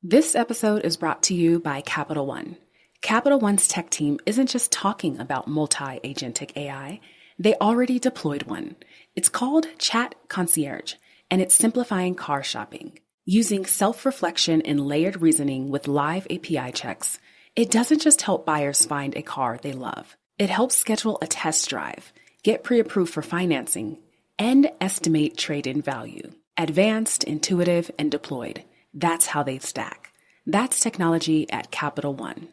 This episode is brought to you by Capital One. Capital One's tech team isn't just talking about multi-agentic AI, they already deployed one. It's called Chat Concierge, and it's simplifying car shopping. Using self-reflection and layered reasoning with live API checks, it doesn't just help buyers find a car they love. It helps schedule a test drive, get pre-approved for financing, and estimate trade-in value. Advanced, intuitive, and deployed. That's how they stack. That's technology at Capital One.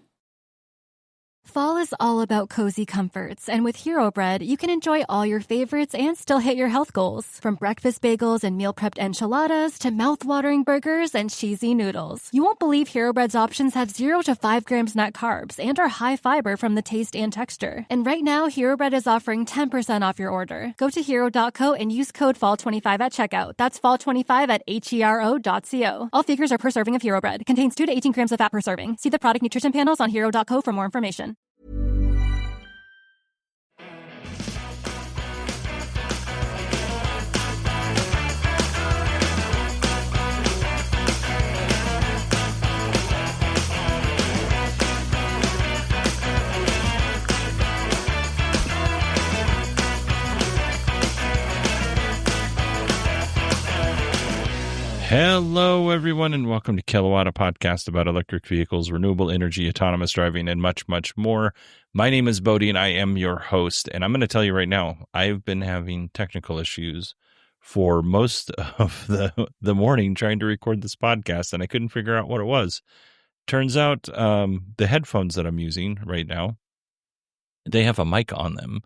Fall is all about cozy comforts, and with Hero Bread, you can enjoy all your favorites and still hit your health goals. From breakfast bagels and meal-prepped enchiladas to mouth-watering burgers and cheesy noodles. You won't believe Hero Bread's options have 0 to 5 grams net carbs and are high fiber from the taste and texture. And right now, Hero Bread is offering 10% off your order. Go to hero.co and use code FALL25 at checkout. That's FALL25 at hero.co. All figures are per serving of Hero Bread. Contains 2 to 18 grams of fat per serving. See the product nutrition panels on hero.co for more information. Hello, everyone, and welcome to Kilowatt, a podcast about electric vehicles, renewable energy, autonomous driving, and much, much more. My name is Bodie, and I am your host. And I'm going to tell you right now, I've been having technical issues for most of the morning trying to record this podcast, and I couldn't figure out what it was. Turns out the headphones that I'm using right now, they have a mic on them,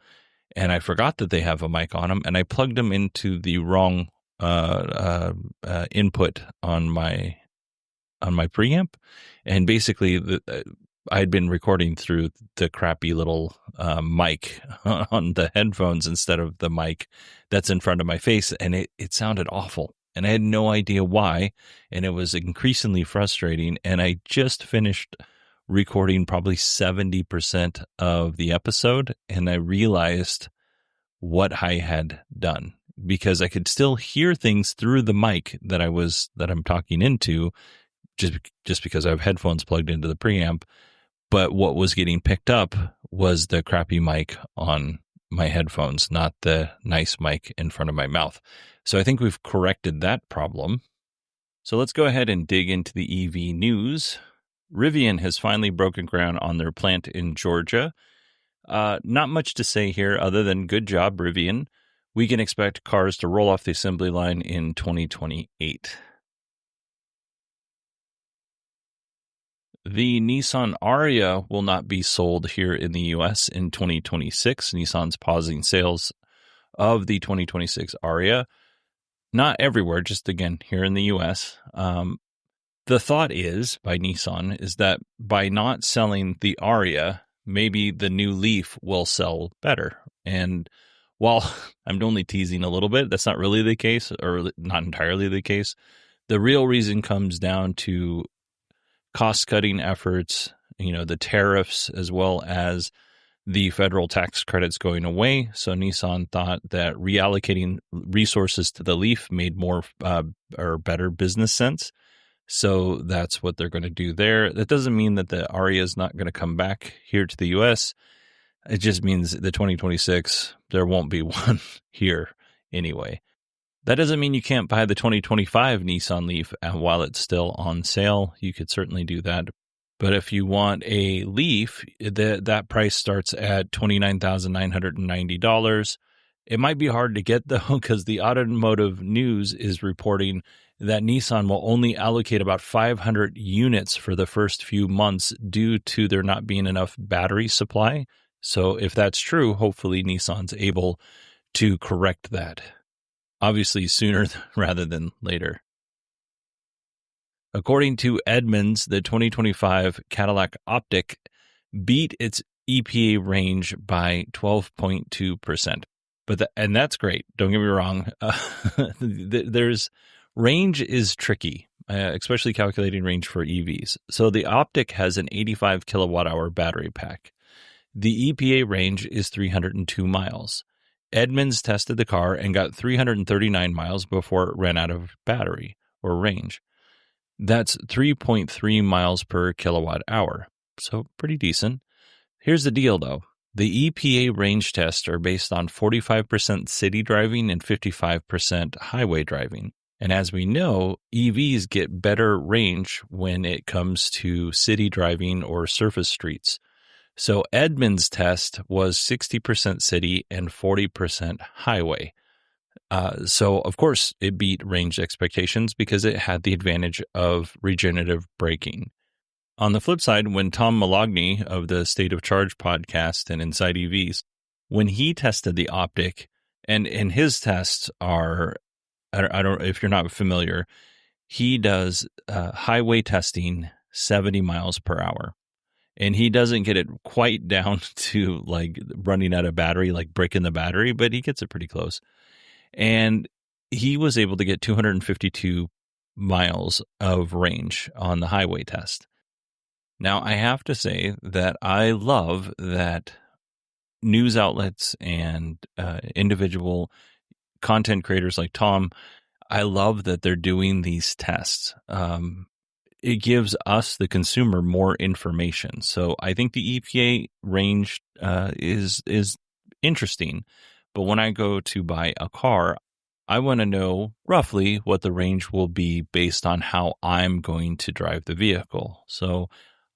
and I forgot that they have a mic on them, and I plugged them into the wrong input on my preamp, and basically I had been recording through the crappy little mic on the headphones instead of the mic that's in front of my face, and it sounded awful, and I had no idea why, and it was increasingly frustrating. And I just finished recording probably 70% of the episode, and I realized what I had done, because I could still hear things through the mic that I'm talking into, just because I have headphones plugged into the preamp. But what was getting picked up was the crappy mic on my headphones, not the nice mic in front of my mouth. So I think we've corrected that problem. So let's go ahead and dig into the EV news. Rivian has finally broken ground on their plant in Georgia. Not much to say here other than good job, Rivian. We can expect cars to roll off the assembly line in 2028. The Nissan Ariya will not be sold here in the U.S. in 2026. Nissan's pausing sales of the 2026 Ariya. Not everywhere, just again here in the U.S. The thought is, by Nissan, is that by not selling the Ariya, maybe the new Leaf will sell better. And while I'm only teasing a little bit, that's not really the case, or not entirely the case. The real reason comes down to cost-cutting efforts, the tariffs, as well as the federal tax credits going away. So Nissan thought that reallocating resources to the Leaf made more or better business sense. So that's what they're going to do there. That doesn't mean that the Ariya is not going to come back here to the U.S. It just means the 2026, there won't be one here anyway. That doesn't mean you can't buy the 2025 Nissan Leaf while it's still on sale. You could certainly do that. But if you want a Leaf, that price starts at $29,990. It might be hard to get, though, because the Automotive News is reporting that Nissan will only allocate about 500 units for the first few months due to there not being enough battery supply. So if that's true, hopefully Nissan's able to correct that. Obviously sooner rather than later. According to Edmunds, the 2025 Cadillac Optiq beat its EPA range by 12.2%. And that's great. Don't get me wrong. Range is tricky, especially calculating range for EVs. So the Optiq has an 85 kilowatt hour battery pack. The EPA range is 302 miles. Edmunds tested the car and got 339 miles before it ran out of battery or range. That's 3.3 miles per kilowatt hour. So pretty decent. Here's the deal, though. The EPA range tests are based on 45% city driving and 55% highway driving. And as we know, EVs get better range when it comes to city driving or surface streets. So Edmund's test was 60% city and 40% highway. So, of course, it beat range expectations because it had the advantage of regenerative braking. On the flip side, when Tom Malogny of the State of Charge podcast and Inside EVs, when he tested the Optic, and his tests are, I don't, if you're not familiar, he does highway testing 70 miles per hour. And he doesn't get it quite down to like running out of battery, like breaking the battery, but he gets it pretty close. And he was able to get 252 miles of range on the highway test. Now, I have to say that I love that news outlets and individual content creators like Tom, I love that they're doing these tests. It gives us, the consumer, more information. So I think the EPA range is interesting. But when I go to buy a car, I want to know roughly what the range will be based on how I'm going to drive the vehicle. So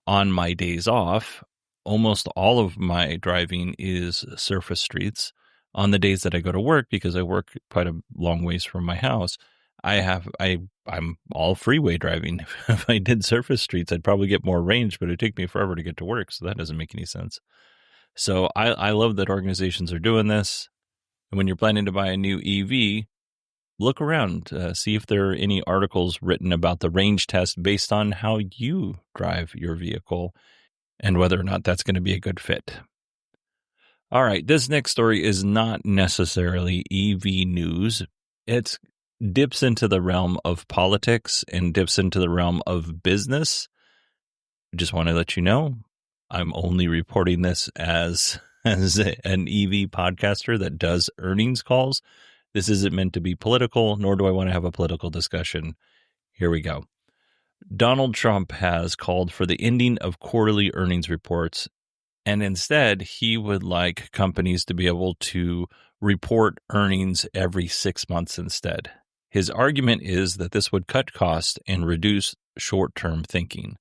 on my days off, almost all of my driving is surface streets. On the days that I go to work, because I work quite a long ways from my house, I'm all freeway driving. If I did surface streets, I'd probably get more range, but it'd take me forever to get to work. So that doesn't make any sense. So I love that organizations are doing this. And when you're planning to buy a new EV, look around, see if there are any articles written about the range test based on how you drive your vehicle and whether or not that's going to be a good fit. All right, this next story is not necessarily EV news. It dips into the realm of politics and dips into the realm of business. Just want to let you know, I'm only reporting this as an EV podcaster that does earnings calls. This isn't meant to be political, nor do I want to have a political discussion. Here we go. Donald Trump has called for the ending of quarterly earnings reports, and instead he would like companies to be able to report earnings every 6 months instead. His argument is that this would cut costs and reduce short-term thinking.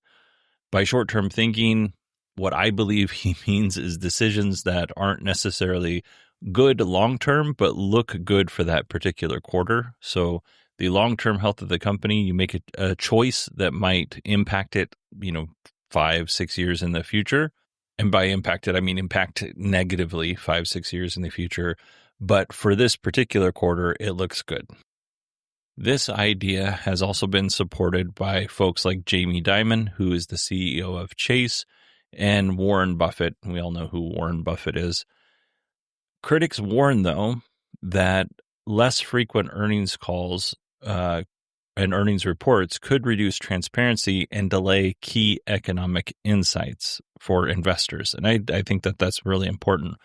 By short-term thinking, what I believe he means is decisions that aren't necessarily good long-term, but look good for that particular quarter. So the long-term health of the company, you make a choice that might impact it, 5-6 years in the future. And by impact it, I mean impact negatively 5-6 years in the future. But for this particular quarter, it looks good. This idea has also been supported by folks like Jamie Dimon, who is the CEO of Chase, and Warren Buffett. We all know who Warren Buffett is. Critics warn, though, that less frequent earnings calls and earnings reports could reduce transparency and delay key economic insights for investors. And I think that that's really important.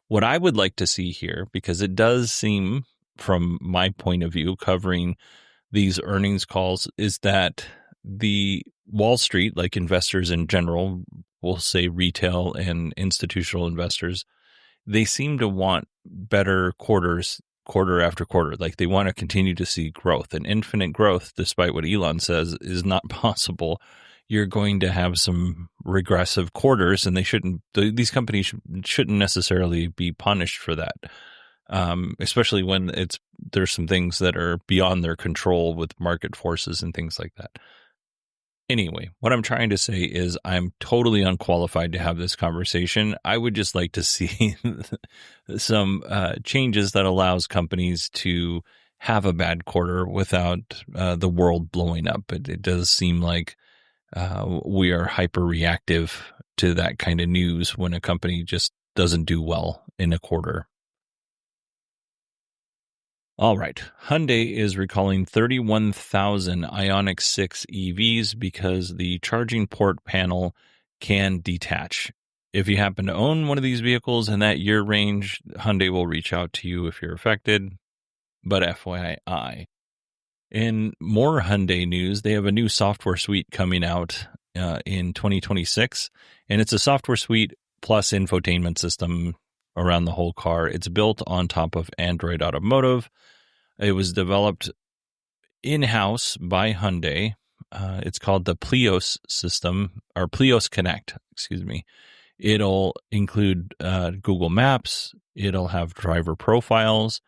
What I would like to see here, because it does seem, from my point of view, covering these earnings calls, is that the Wall Street, like investors in general, we'll say retail and institutional investors, they seem to want better quarters, quarter after quarter. Like they want to continue to see growth, and infinite growth, despite what Elon says, is not possible. You're going to have some regressive quarters, and these companies shouldn't necessarily be punished for that. Especially when there's some things that are beyond their control with market forces and things like that. Anyway, what I'm trying to say is I'm totally unqualified to have this conversation. I would just like to see some changes that allows companies to have a bad quarter without the world blowing up. It does seem like we are hyper reactive to that kind of news when a company just doesn't do well in a quarter. All right. Hyundai is recalling 31,000 Ioniq 6 EVs because the charging port panel can detach. If you happen to own one of these vehicles in that year range, Hyundai will reach out to you if you're affected. But FYI, In more Hyundai news, they have a new software suite coming out in 2026, and it's a software suite plus infotainment system around the whole car. It's built on top of Android Automotive. It was developed in-house by Hyundai. It's called the Plios system, or Plios Connect, excuse me. It'll include Google Maps. It'll have driver profiles.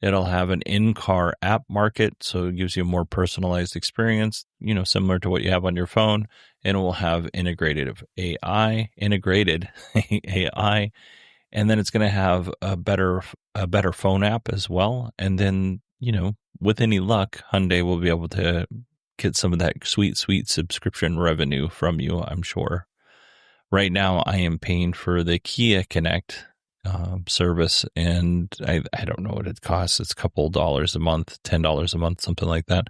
It'll have an in-car app market, so it gives you a more personalized experience, similar to what you have on your phone. And it will have integrated AI, and then it's going to have a better phone app as well. And then, with any luck, Hyundai will be able to get some of that sweet subscription revenue from you, I'm sure. Right now, I am paying for the Kia Connect service, and I don't know what it costs. It's a couple dollars a month, $10 a month, something like that.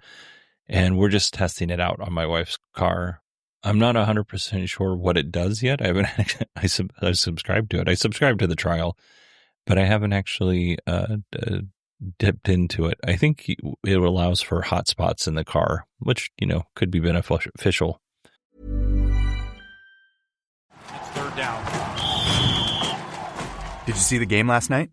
And we're just testing it out on my wife's car. I'm not 100% sure what it does yet. I haven't. I subscribed to it. I subscribed to the trial, but I haven't actually dipped into it. I think it allows for hotspots in the car, which could be beneficial. It's third down. Did you see the game last night?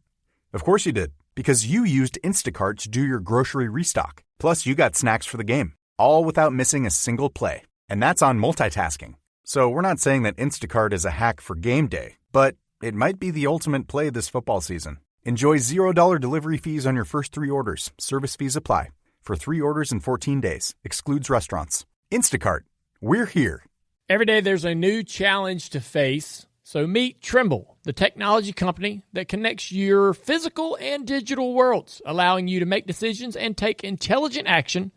Of course you did, because you used Instacart to do your grocery restock. Plus, you got snacks for the game, all without missing a single play. And that's on multitasking. So we're not saying that Instacart is a hack for game day, but it might be the ultimate play this football season. Enjoy $0 delivery fees on your first 3 orders. Service fees apply. For 3 orders in 14 days. Excludes restaurants. Instacart. We're here. Every day there's a new challenge to face. So meet Trimble, the technology company that connects your physical and digital worlds, allowing you to make decisions and take intelligent action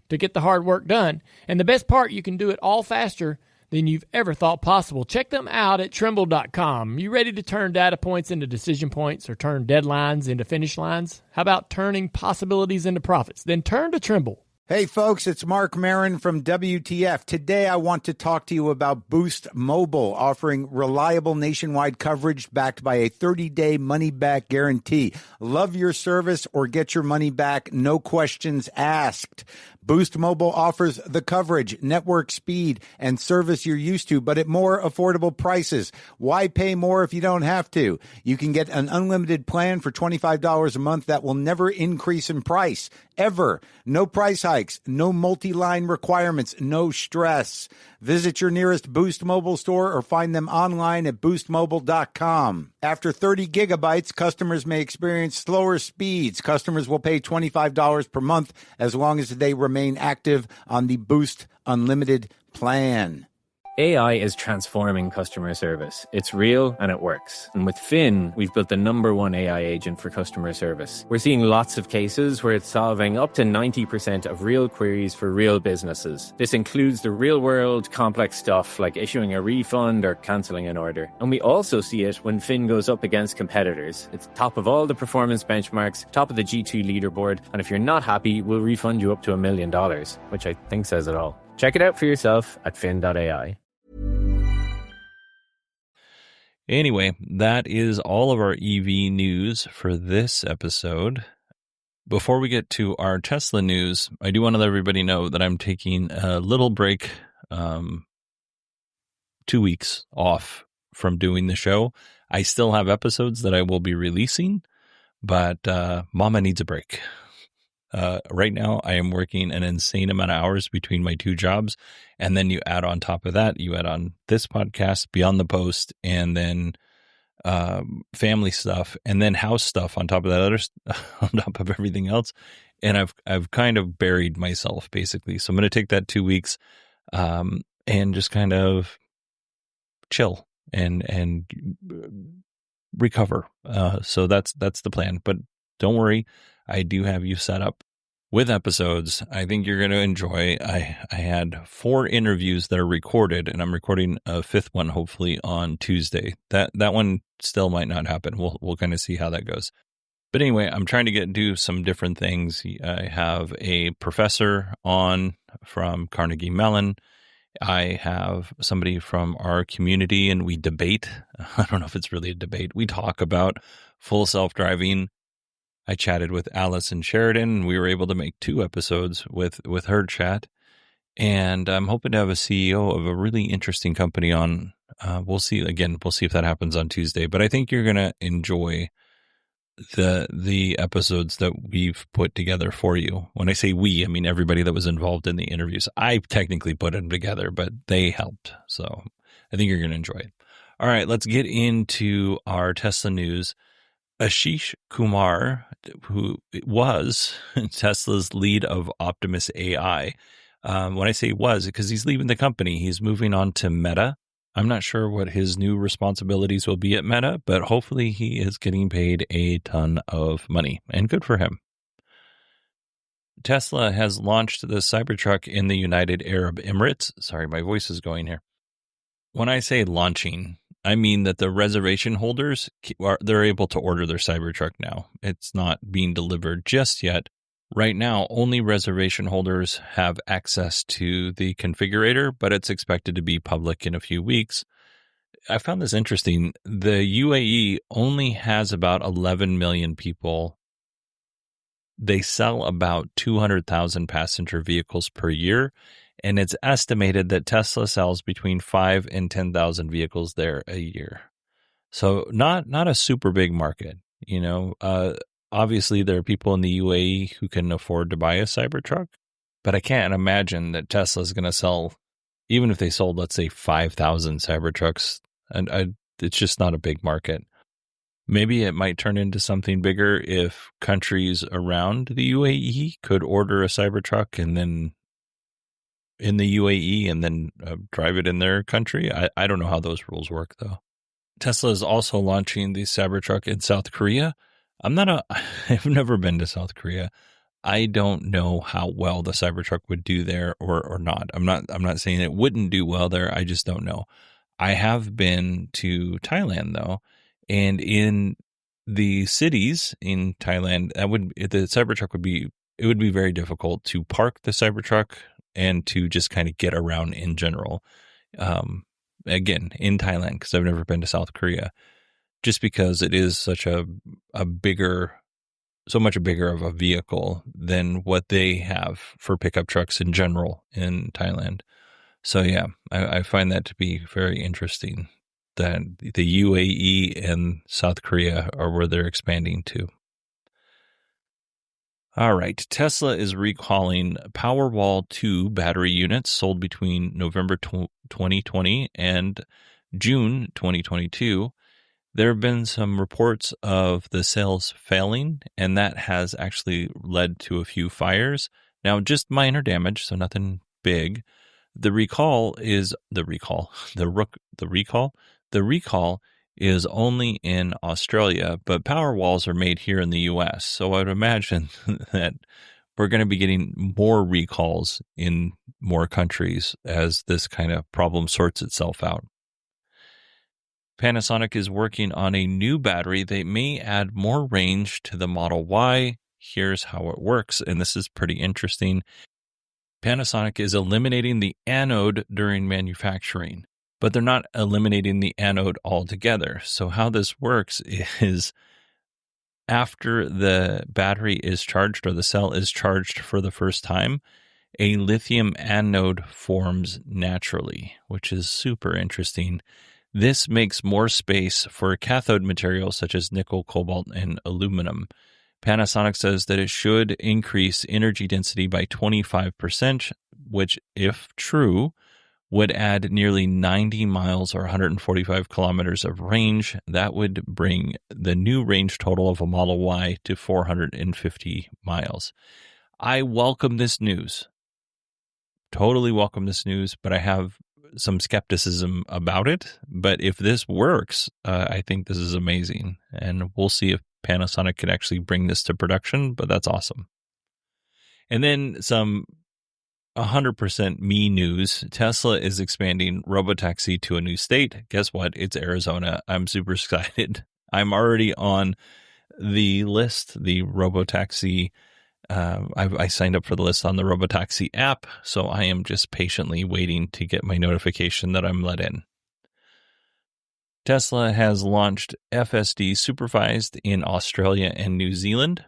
to get the hard work done. And the best part, you can do it all faster than you've ever thought possible. Check them out at Trimble.com. You ready to turn data points into decision points or turn deadlines into finish lines? How about turning possibilities into profits? Then turn to Trimble. Hey folks, it's Mark Marin from WTF. Today I want to talk to you about Boost Mobile, offering reliable nationwide coverage backed by a 30-day money-back guarantee. Love your service or get your money back, no questions asked. Boost Mobile offers the coverage, network speed, and service you're used to, but at more affordable prices. Why pay more if you don't have to? You can get an unlimited plan for $25 a month that will never increase in price, ever. No price hikes, no multi-line requirements, no stress. Visit your nearest Boost Mobile store or find them online at boostmobile.com. After 30 gigabytes, customers may experience slower speeds. Customers will pay $25 per month as long as they remain active on the Boost Unlimited plan. AI is transforming customer service. It's real and it works. And with Finn, we've built the #1 AI agent for customer service. We're seeing lots of cases where it's solving up to 90% of real queries for real businesses. This includes the real-world complex stuff like issuing a refund or cancelling an order. And we also see it when Finn goes up against competitors. It's top of all the performance benchmarks, top of the G2 leaderboard, and if you're not happy, we'll refund you up to $1 million, which I think says it all. Check it out for yourself at fin.ai. Anyway, that is all of our EV news for this episode. Before we get to our Tesla news, I do want to let everybody know that I'm taking a little break, 2 weeks off from doing the show. I still have episodes that I will be releasing, but Mama needs a break. Right now, I am working an insane amount of hours between my 2 jobs. And then you add on top of that, you add on this podcast, Beyond the Post, and then family stuff, and then house stuff on top of that on top of everything else. And I've kind of buried myself, basically. So I'm going to take that 2 weeks and just kind of chill and recover. So that's the plan. But don't worry. I do have you set up with episodes I think you're going to enjoy. I had 4 interviews that are recorded, and I'm recording a 5th one hopefully on Tuesday. That one still might not happen. We'll kind of see how that goes. But anyway, I'm trying to do some different things. I have a professor on from Carnegie Mellon. I have somebody from our community, and we debate. I don't know if it's really a debate. We talk about full self-driving. I chatted with Allison Sheridan, and we were able to make 2 episodes with her chat. And I'm hoping to have a CEO of a really interesting company on. We'll see if that happens on Tuesday. But I think you're going to enjoy the episodes that we've put together for you. When I say we, I mean everybody that was involved in the interviews. I technically put them together, but they helped. So I think you're going to enjoy it. All right, let's get into our Tesla news. Ashish Kumar, who was Tesla's lead of Optimus AI. When I say was, because he's leaving the company, he's moving on to Meta. I'm not sure what his new responsibilities will be at Meta, but hopefully he is getting paid a ton of money, and good for him. Tesla has launched the Cybertruck in the United Arab Emirates. Sorry, my voice is going here. When I say launching, I mean that the reservation holders, they're able to order their Cybertruck now. It's not being delivered just yet. Right now, only reservation holders have access to the configurator, but it's expected to be public in a few weeks. I found this interesting. The UAE only has about 11 million people. They sell about 200,000 passenger vehicles per year, and it's estimated that Tesla sells between 5 and 10,000 vehicles there a year. So not a super big market, you know. Obviously, there are people in the UAE who can afford to buy a Cybertruck, but I can't imagine that Tesla is going to sell, even if they sold, let's say, 5,000 Cybertrucks, and it's just not a big market. Maybe it might turn into something bigger if countries around the UAE could order a Cybertruck and then in the UAE and then drive it in their country. I don't know how those rules work, though. Tesla is also launching the Cybertruck in South Korea. I've never been to South Korea. I don't know how well the Cybertruck would do there or not. I'm not saying it wouldn't do well there. I just don't know. I have been to Thailand though, and in the cities in Thailand, the Cybertruck would be very difficult to park the Cybertruck and to just kind of get around in general. Again, in Thailand, because I've never been to South Korea. Just because it is such so much bigger of a vehicle than what they have for pickup trucks in general in Thailand. So yeah, I find that to be very interesting that the UAE and South Korea are where they're expanding to. All right, Tesla is recalling Powerwall 2 battery units sold between November 2020 and June 2022. There have been some reports of the cells failing, and that has actually led to a few fires. Now, just minor damage, so nothing big. The recall is only in Australia, but Powerwalls are made here in the U.S. So I would imagine that we're going to be getting more recalls in more countries as this kind of problem sorts itself out. Panasonic is working on a new battery that may add more range to the Model Y. Here's how it works, and this is pretty interesting. Panasonic is eliminating the anode during manufacturing, but they're not eliminating the anode altogether. So how this works is after the battery is charged or the cell is charged for the first time, a lithium anode forms naturally, which is super interesting. This makes more space for cathode materials such as nickel, cobalt, and aluminum. Panasonic says that it should increase energy density by 25%, which, if true, would add nearly 90 miles or 145 kilometers of range. That would bring the new range total of a Model Y to 450 miles. I welcome this news. Totally welcome this news, but I have some skepticism about it. But if this works, I think this is amazing. And we'll see if Panasonic can actually bring this to production, but that's awesome. And then some 100% me news. Tesla is expanding Robotaxi to a new state. Guess what? It's Arizona. I'm super excited. I'm already on the list, the Robotaxi. I signed up for the list on the Robotaxi app, so I am just patiently waiting to get my notification that I'm let in. Tesla has launched FSD Supervised in Australia and New Zealand.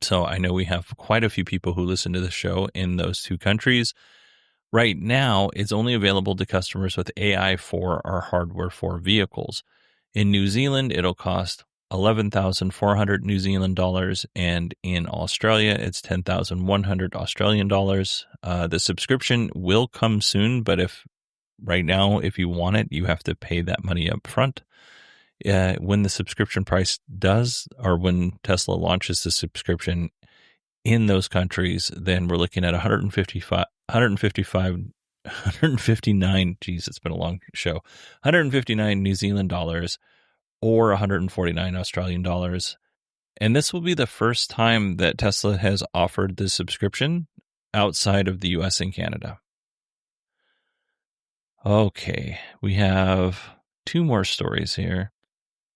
So I know we have quite a few people who listen to the show in those two countries. Right now, it's only available to customers with AI 4 or hardware 4 vehicles. In New Zealand, it'll cost 11,400 New Zealand dollars, and in Australia, it's 10,100 Australian dollars. The subscription will come soon, but if you want it, you have to pay that money up front. When the subscription price does, or when Tesla launches the subscription in those countries, then we're looking at 159, geez, it's been a long show, 159 New Zealand dollars or 149 Australian dollars. And this will be the first time that Tesla has offered this subscription outside of the US and Canada. Okay, we have two more stories here.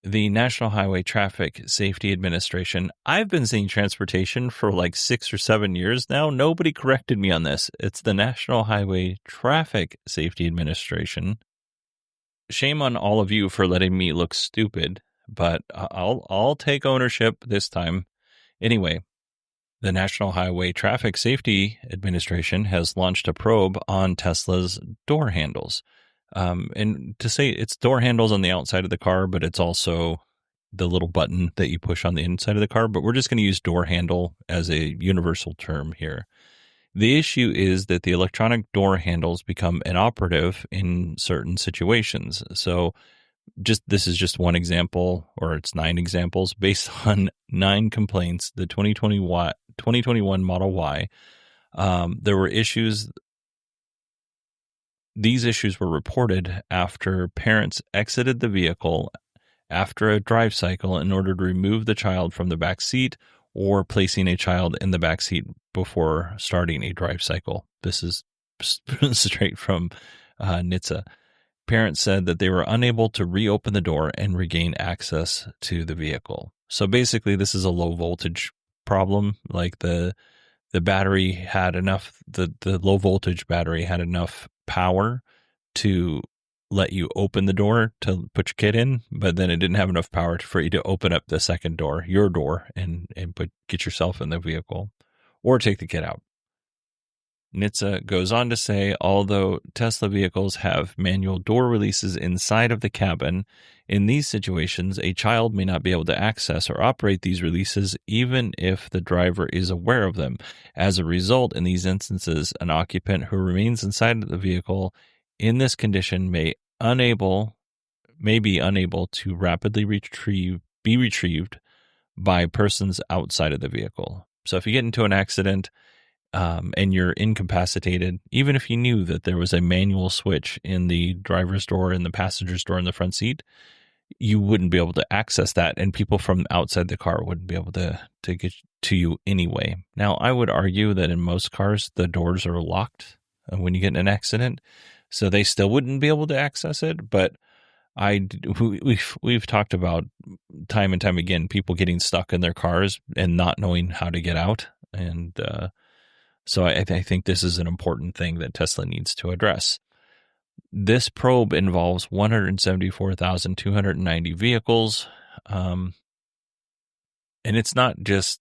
The National Highway Traffic Safety Administration. I've been saying transportation for like 6 or 7 years now. Nobody corrected me on this. It's the National Highway Traffic Safety Administration. Shame on all of you for letting me look stupid, but I'll take ownership this time. Anyway, the National Highway Traffic Safety Administration has launched a probe on Tesla's door handles. And to say it's door handles on the outside of the car, but it's also the little button that you push on the inside of the car. But we're just going to use door handle as a universal term here. The issue is that the electronic door handles become inoperative in certain situations. So this is just one example, or it's 9 examples based on 9 complaints. The 2021 Model Y, there were issues. These issues were reported after parents exited the vehicle after a drive cycle in order to remove the child from the back seat or placing a child in the back seat before starting a drive cycle. This is straight from NHTSA. Parents said that they were unable to reopen the door and regain access to the vehicle. So basically, this is a low voltage problem. Like the battery had enough, the low voltage battery had enough power to let you open the door to put your kid in, but then it didn't have enough power for you to open up the second door, your door, and get yourself in the vehicle or take the kid out. NHTSA goes on to say, although Tesla vehicles have manual door releases inside of the cabin, in these situations, a child may not be able to access or operate these releases even if the driver is aware of them. As a result, in these instances, an occupant who remains inside the vehicle in this condition may be unable to rapidly be retrieved by persons outside of the vehicle. So if you get into an accident, and you're incapacitated, even if you knew that there was a manual switch in the driver's door and the passenger's door in the front seat, you wouldn't be able to access that, and people from outside the car wouldn't be able to get to you anyway. Now, I would argue that in most cars, the doors are locked when you get in an accident, so they still wouldn't be able to access it, but we've talked about time and time again, people getting stuck in their cars and not knowing how to get out, and so I think this is an important thing that Tesla needs to address. This probe involves 174,290 vehicles. And it's not just,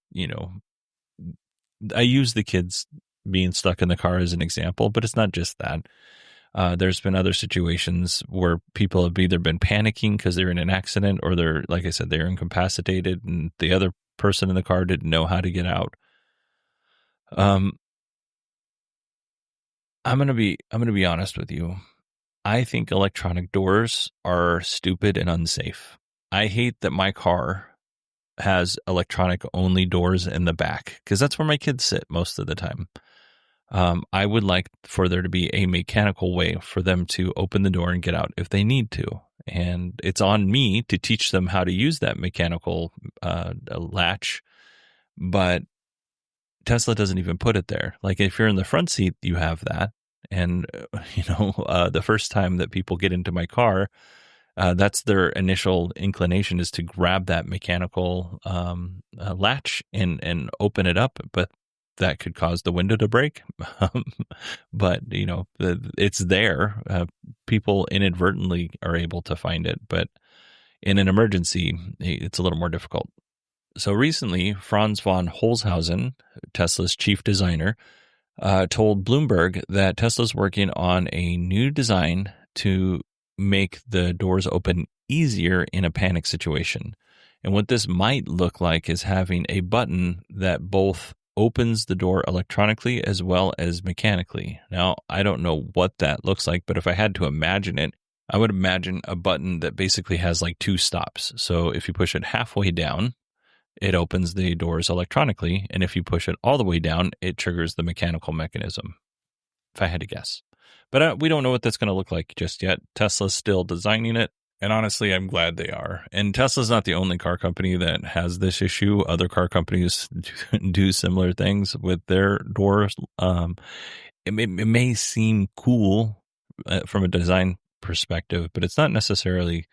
I use the kids being stuck in the car as an example, but it's not just that. There's been other situations where people have either been panicking because they're in an accident or they're, like I said, they're incapacitated and the other person in the car didn't know how to get out. I'm going to be honest with you. I think electronic doors are stupid and unsafe. I hate that my car has electronic only doors in the back because that's where my kids sit most of the time. I would like for there to be a mechanical way for them to open the door and get out if they need to. And it's on me to teach them how to use that mechanical latch. But Tesla doesn't even put it there. Like if you're in the front seat, you have that. And, the first time that people get into my car, that's their initial inclination is to grab that mechanical latch and open it up. But that could cause the window to break. But, it's there. People inadvertently are able to find it. But in an emergency, it's a little more difficult. So recently, Franz von Holzhausen, Tesla's chief designer, told Bloomberg that Tesla's working on a new design to make the doors open easier in a panic situation. And what this might look like is having a button that both opens the door electronically as well as mechanically. Now, I don't know what that looks like, but if I had to imagine it, I would imagine a button that basically has like two stops. So if you push it halfway down, it opens the doors electronically. And if you push it all the way down, it triggers the mechanical mechanism, if I had to guess. But we don't know what that's going to look like just yet. Tesla's still designing it. And honestly, I'm glad they are. And Tesla's not the only car company that has this issue. Other car companies do similar things with their doors. It may seem cool from a design perspective, but it's not necessarily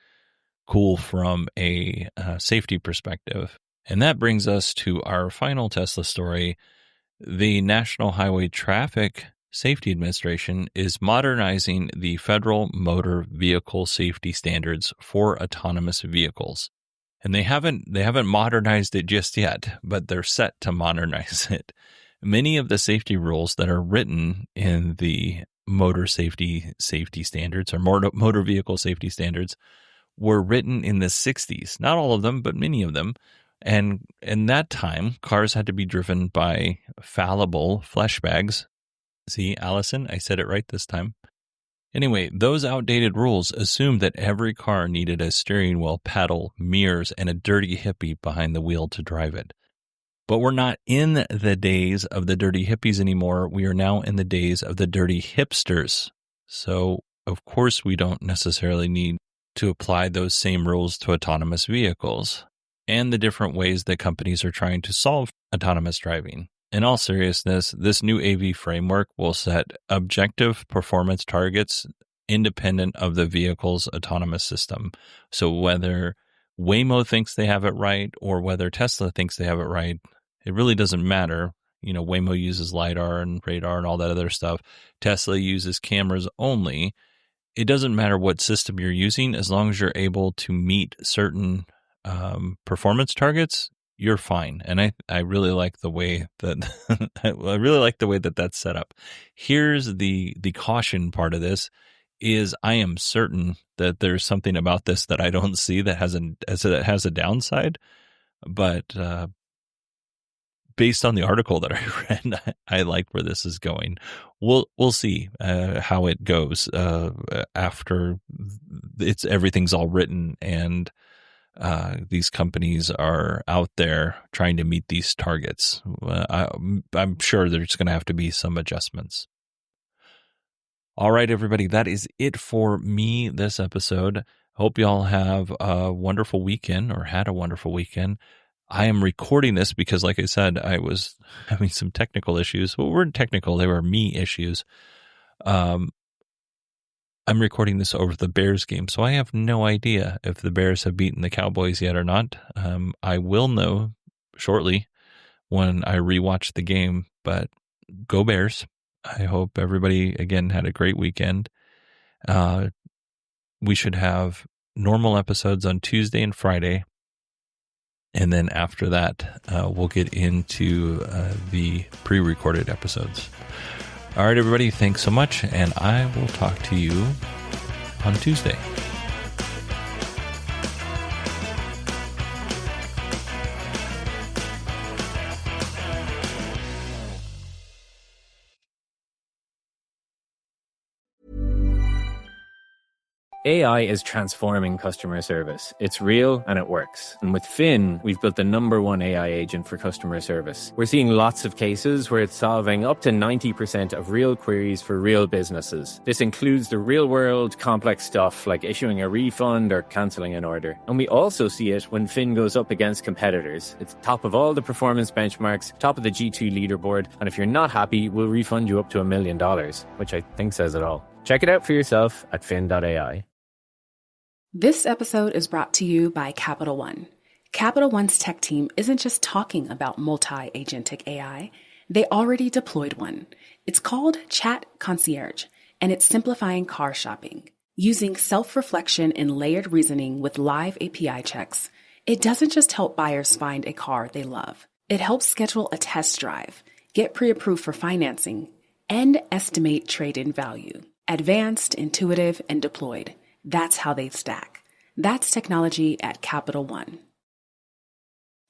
cool from a safety perspective. And that brings us to our final Tesla story. The National Highway Traffic Safety Administration is modernizing the federal motor vehicle safety standards for autonomous vehicles. And they haven't modernized it just yet, but they're set to modernize it. Many of the safety rules that are written in the motor safety standards or motor vehicle safety standards were written in the 60s. Not all of them, but many of them. And in that time, cars had to be driven by fallible flesh bags. See, Allison, I said it right this time. Anyway, those outdated rules assumed that every car needed a steering wheel, pedal, mirrors, and a dirty hippie behind the wheel to drive it. But we're not in the days of the dirty hippies anymore. We are now in the days of the dirty hipsters. So, of course, we don't necessarily need to apply those same rules to autonomous vehicles and the different ways that companies are trying to solve autonomous driving. In all seriousness, this new AV framework will set objective performance targets independent of the vehicle's autonomous system. So whether Waymo thinks they have it right or whether Tesla thinks they have it right, it really doesn't matter. You know, Waymo uses LiDAR and radar and all that other stuff. Tesla uses cameras only. It doesn't matter what system you're using, as long as you're able to meet certain performance targets, you're fine. And I really like the way that that's set up. Here's the caution part of this is I am certain that there's something about this that I don't see that has a downside, but based on the article that I read, I like where this is going. We'll see how it goes after everything's all written and these companies are out there trying to meet these targets. I'm sure there's going to have to be some adjustments. All right, everybody, that is it for me this episode. Hope y'all have a wonderful weekend or had a wonderful weekend. I am recording this because, like I said, I was having some technical issues. Well, weren't technical, they were me issues. I'm recording this over the Bears game, so I have no idea if the Bears have beaten the Cowboys yet or not. I will know shortly when I rewatch the game, but go Bears. I hope everybody, again, had a great weekend. We should have normal episodes on Tuesday and Friday, and then after that, we'll get into the pre-recorded episodes. All right, everybody, thanks so much, and I will talk to you on Tuesday. AI is transforming customer service. It's real and it works. And with Finn, we've built the #1 AI agent for customer service. We're seeing lots of cases where it's solving up to 90% of real queries for real businesses. This includes the real-world complex stuff like issuing a refund or cancelling an order. And we also see it when Finn goes up against competitors. It's top of all the performance benchmarks, top of the G2 leaderboard, and if you're not happy, we'll refund you up to $1 million, which I think says it all. Check it out for yourself at fin.ai. This episode is brought to you by Capital One. Capital One's tech team isn't just talking about multi-agentic AI. They already deployed one. It's called Chat Concierge, and it's simplifying car shopping. Using self-reflection and layered reasoning with live API checks, It doesn't just help buyers find a car they love. It helps schedule a test drive, get pre-approved for financing, and estimate trade-in value. Advanced, intuitive, and deployed. That's how they stack. That's technology at Capital One.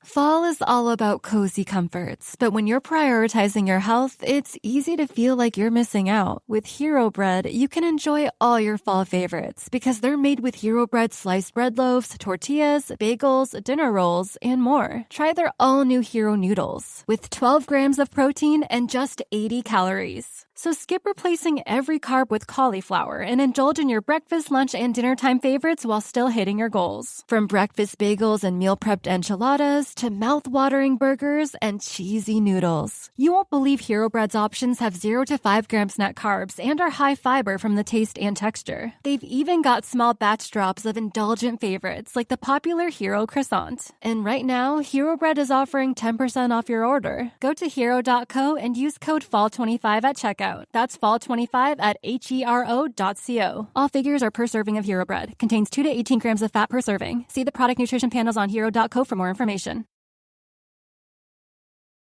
Fall is all about cozy comforts, but when you're prioritizing your health, it's easy to feel like you're missing out. With Hero Bread, you can enjoy all your fall favorites because they're made with Hero Bread sliced bread loaves, tortillas, bagels, dinner rolls, and more. Try their all-new Hero Noodles with 12 grams of protein and just 80 calories. So skip replacing every carb with cauliflower and indulge in your breakfast, lunch, and dinner time favorites while still hitting your goals. From breakfast bagels and meal prepped enchiladas to mouth-watering burgers and cheesy noodles. You won't believe Hero Bread's options have 0 to 5 grams net carbs and are high fiber from the taste and texture. They've even got small batch drops of indulgent favorites like the popular Hero Croissant. And right now, Hero Bread is offering 10% off your order. Go to hero.co and use code FALL25 at checkout. That's fall25 at hero.co. All figures are per serving of Hero Bread. Contains 2 to 18 grams of fat per serving. See the product nutrition panels on hero.co for more information.